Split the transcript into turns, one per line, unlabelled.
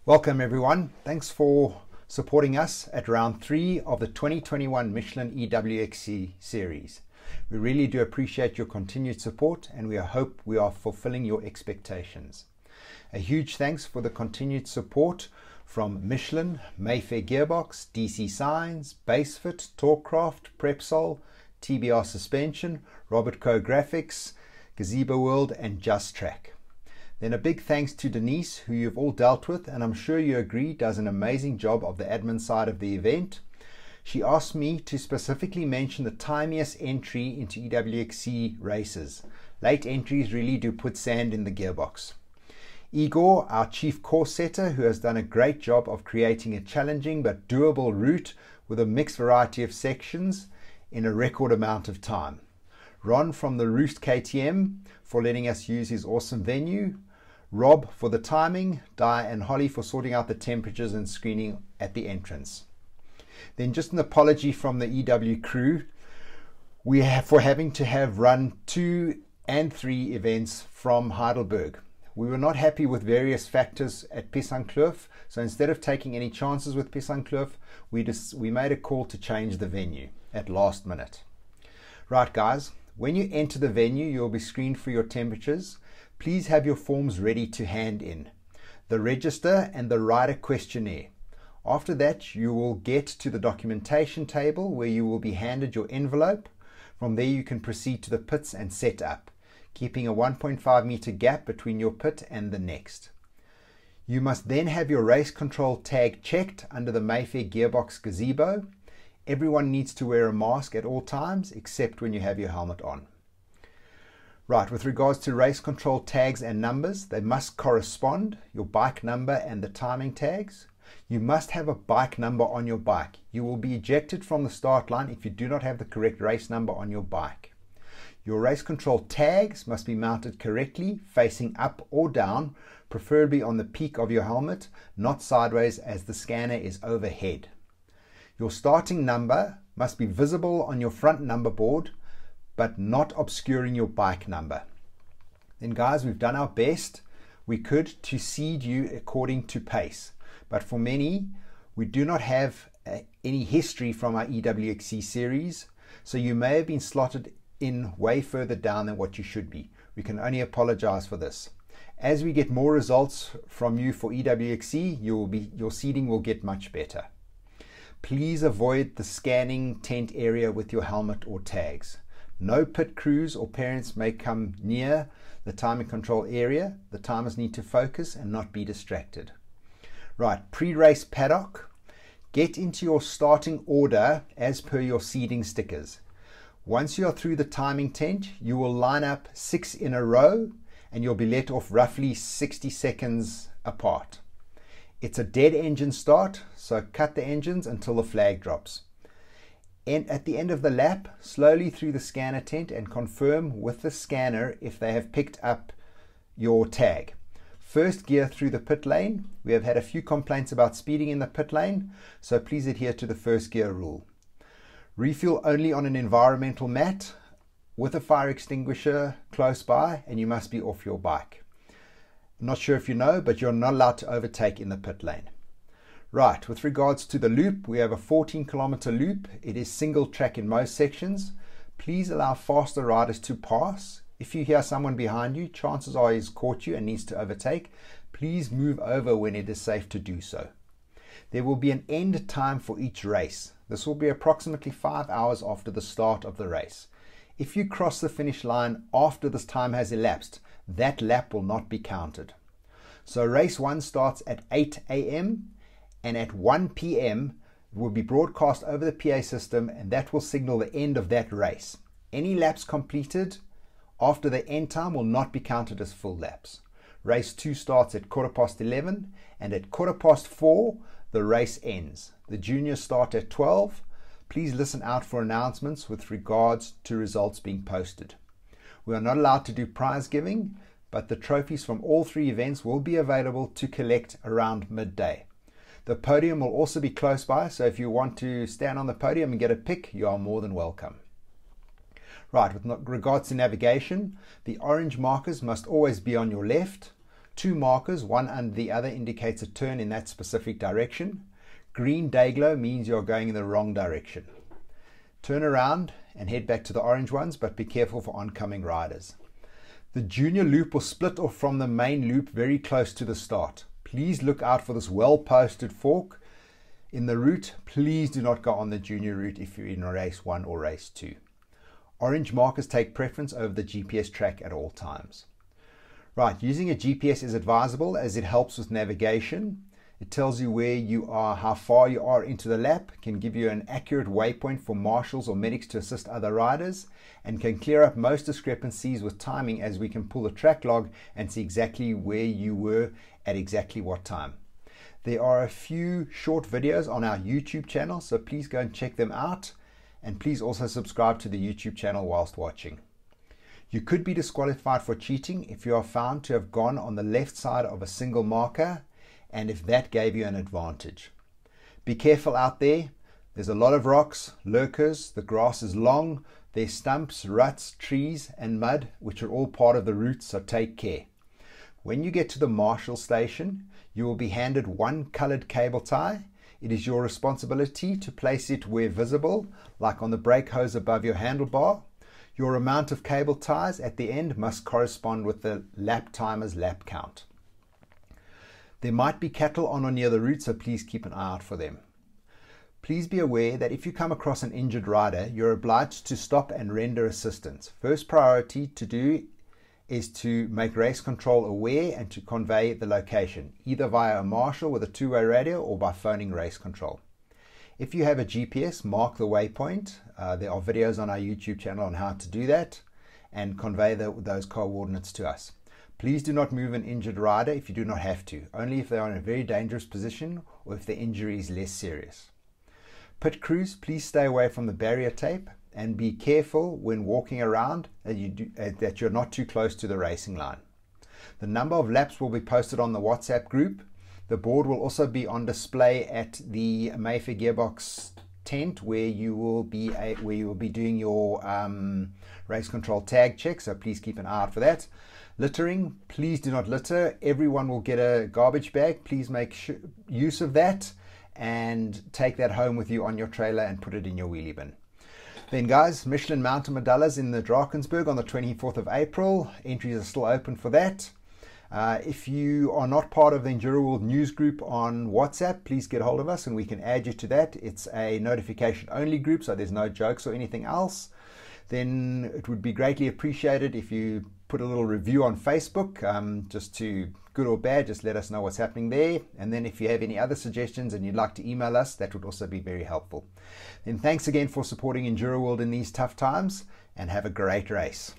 Welcome everyone. Thanks for supporting us at round 3 of the 2021 Michelin EWXC series. We really do appreciate your continued support and we hope we are fulfilling your expectations. A huge thanks for the continued support from Michelin, Mayfair Gearbox, DC Signs, Basefit, Torquecraft, Prepsol, TBR Suspension, Robert Co Graphics, Gazebo World and Just Track. Then a big thanks to Denise, who you've all dealt with, and I'm sure you agree does an amazing job of the admin side of the event. She asked me to specifically mention the timiest entry into EWXC races. Late entries really do put sand in the gearbox. Igor, our chief course setter, who has done a great job of creating a challenging but doable route with a mixed variety of sections in a record amount of time. Ron from the Roost KTM for letting us use his awesome venue. Rob for the timing, Di and Holly for sorting out the temperatures and screening at the entrance. Then just an apology from the EW crew for having to have run 2 and 3 events from Heidelberg. We were not happy with various factors at Pissankloof, so instead of taking any chances with Pissankloof, we made a call to change the venue at last minute. Right guys, when you enter the venue, you'll be screened for your temperatures. Please have your forms ready to hand in, the register and the rider questionnaire. After that, you will get to the documentation table where you will be handed your envelope. From there, you can proceed to the pits and set up, keeping a 1.5 meter gap between your pit and the next. You must then have your race control tag checked under the Mayfair Gearbox gazebo. Everyone needs to wear a mask at all times except when you have your helmet on. Right, with regards to race control tags and numbers, they must correspond, your bike number and the timing tags. You must have a bike number on your bike. You will be ejected from the start line if you do not have the correct race number on your bike. Your race control tags must be mounted correctly, facing up or down, preferably on the peak of your helmet, not sideways as the scanner is overhead. Your starting number must be visible on your front number board, but not obscuring your bike number. Then guys, we've done our best we could to seed you according to pace, but for many, we do not have any history from our EWXC series, so you may have been slotted in way further down than what you should be. We can only apologize for this. As we get more results from you for EWXC, your seeding will get much better. Please avoid the scanning tent area with your helmet or tags. No pit crews or parents may come near the timing control area. The timers need to focus and not be distracted. Right, pre-race paddock. Get into your starting order as per your seeding stickers. Once you are through the timing tent, you will line up 6 in a row and you'll be let off roughly 60 seconds apart. It's a dead engine start, so cut the engines until the flag drops. And at the end of the lap, slowly through the scanner tent and confirm with the scanner if they have picked up your tag. First gear through the pit lane. We have had a few complaints about speeding in the pit lane, so please adhere to the first gear rule. Refuel only on an environmental mat with a fire extinguisher close by, and you must be off your bike. I'm not sure if you know, but you're not allowed to overtake in the pit lane. Right, with regards to the loop, we have a 14-kilometer loop. It is single track in most sections. Please allow faster riders to pass. If you hear someone behind you, chances are he's caught you and needs to overtake. Please move over when it is safe to do so. There will be an end time for each race. This will be approximately 5 hours after the start of the race. If you cross the finish line after this time has elapsed, that lap will not be counted. So race 1 starts at 8 a.m. and at 1 p.m. it will be broadcast over the PA system, and that will signal the end of that race. Any laps completed after the end time will not be counted as full laps. Race 2 starts at 11:15, and at 4:15 the race ends. The juniors start at 12. Please listen out for announcements with regards to results being posted. We are not allowed to do prize giving, but the trophies from all 3 events will be available to collect around midday. The podium will also be close by, so if you want to stand on the podium and get a pic, you are more than welcome. Right, with regards to navigation, the orange markers must always be on your left. Two markers, one under the other, indicates a turn in that specific direction. Green day glow means you're going in the wrong direction. Turn around and head back to the orange ones, but be careful for oncoming riders. The junior loop will split off from the main loop very close to the start. Please look out for this well-posted fork in the route. Please do not go on the junior route if you're in race 1 or race 2. Orange markers take preference over the GPS track at all times. Right, using a GPS is advisable as it helps with navigation. It tells you where you are, how far you are into the lap, can give you an accurate waypoint for marshals or medics to assist other riders, and can clear up most discrepancies with timing, as we can pull the track log and see exactly where you were at exactly what time. There are a few short videos on our YouTube channel, so please go and check them out, and please also subscribe to the YouTube channel whilst watching. You could be disqualified for cheating if you are found to have gone on the left side of a single marker, and if that gave you an advantage. Be careful out there. There's a lot of rocks, lurkers, the grass is long, there's stumps, ruts, trees and mud, which are all part of the route, so take care. When you get to the marshal station, you will be handed one colored cable tie. It is your responsibility to place it where visible, like on the brake hose above your handlebar. Your amount of cable ties at the end must correspond with the lap timer's lap count. There might be cattle on or near the route, so please keep an eye out for them. Please be aware that if you come across an injured rider, you're obliged to stop and render assistance. First priority to do is to make race control aware and to convey the location, either via a marshal with a two-way radio or by phoning race control. If you have a GPS, mark the waypoint. There are videos on our YouTube channel on how to do that and convey those coordinates to us. Please do not move an injured rider if you do not have to, only if they are in a very dangerous position or if the injury is less serious. Pit crews, please stay away from the barrier tape and be careful when walking around that you're not too close to the racing line. The number of laps will be posted on the WhatsApp group. The board will also be on display at the Mayfair Gearbox tent where you will be doing your race control tag check, so please keep an eye out for that. Littering, please do not litter. Everyone will get a garbage bag. Please make use of that and take that home with you on your trailer and put it in your wheelie bin. Then guys, Michelin Mountain Medaillas in the Drakensberg on the 24th of April. Entries are still open for that. If you are not part of the Enduro World news group on WhatsApp, please get hold of us and we can add you to that. It's a notification only group, so there's no jokes or anything else. Then it would be greatly appreciated if you put a little review on Facebook, just to good or bad, just let us know what's happening there. And then if you have any other suggestions and you'd like to email us, that would also be very helpful. Then thanks again for supporting Enduro World in these tough times and have a great race.